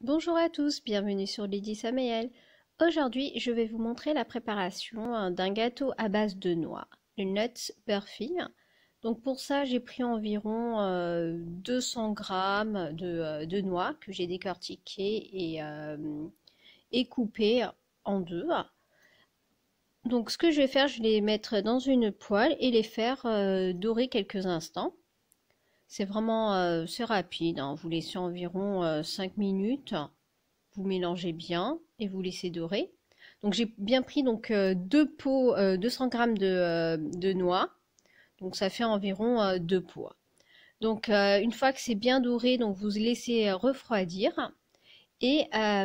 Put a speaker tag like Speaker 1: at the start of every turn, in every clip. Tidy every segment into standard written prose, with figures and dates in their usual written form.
Speaker 1: Bonjour à tous, bienvenue sur Lady Samael. Aujourd'hui, je vais vous montrer la préparation d'un gâteau à base de noix, le Nuts Burfi. Donc pour ça, j'ai pris environ 200 g de noix que j'ai décortiquées et coupées en deux. Donc ce que je vais faire, je vais les mettre dans une poêle et les faire dorer quelques instants. C'est vraiment c'est rapide, hein. Vous laissez environ 5 minutes. Vous mélangez bien et vous laissez dorer. Donc j'ai bien pris donc deux pots, 200 g de noix. Donc ça fait environ 2 pots. Donc une fois que c'est bien doré, donc vous laissez refroidir et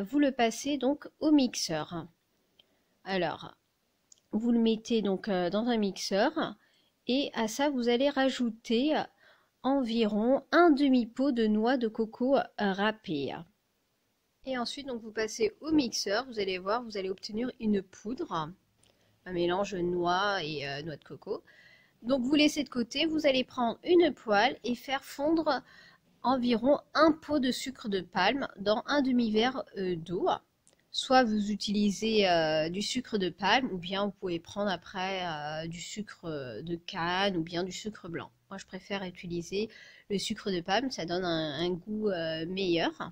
Speaker 1: vous le passez donc au mixeur. Alors vous le mettez donc dans un mixeur et à ça vous allez rajouter environ un demi-pot de noix de coco râpée. Et ensuite, donc, vous passez au mixeur, vous allez voir, vous allez obtenir une poudre, un mélange noix et noix de coco. Donc vous laissez de côté, vous allez prendre une poêle et faire fondre environ un pot de sucre de palme dans un demi-verre d'eau. Soit vous utilisez du sucre de palme ou bien vous pouvez prendre après du sucre de canne ou bien du sucre blanc. Moi je préfère utiliser le sucre de palme, ça donne un goût meilleur.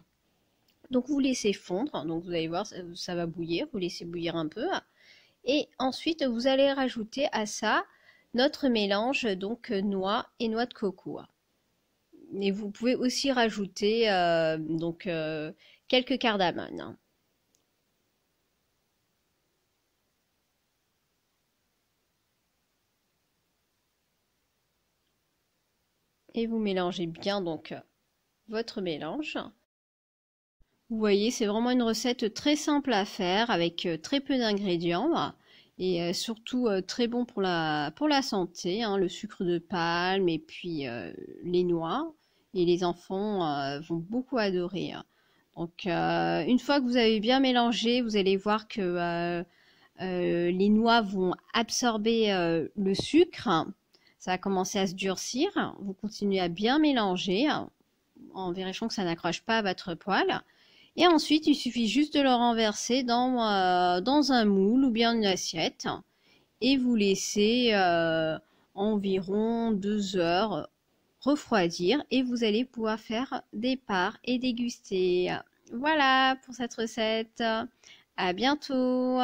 Speaker 1: Donc vous laissez fondre, donc vous allez voir ça va bouillir, vous laissez bouillir un peu et ensuite vous allez rajouter à ça notre mélange donc noix et noix de coco. Et vous pouvez aussi rajouter quelques cardamones. Et vous mélangez bien donc votre mélange. Vous voyez, c'est vraiment une recette très simple à faire avec très peu d'ingrédients et surtout très bon pour la santé, hein, le sucre de palme et puis les noix. Et les enfants vont beaucoup adorer. Donc une fois que vous avez bien mélangé, vous allez voir que les noix vont absorber le sucre. Ça va commencer à se durcir. Vous continuez à bien mélanger en vérifiant que ça n'accroche pas à votre poêle. Et ensuite, il suffit juste de le renverser dans un moule ou bien une assiette. Et vous laissez environ 2 heures refroidir. Et vous allez pouvoir faire des parts et déguster. Voilà pour cette recette. À bientôt.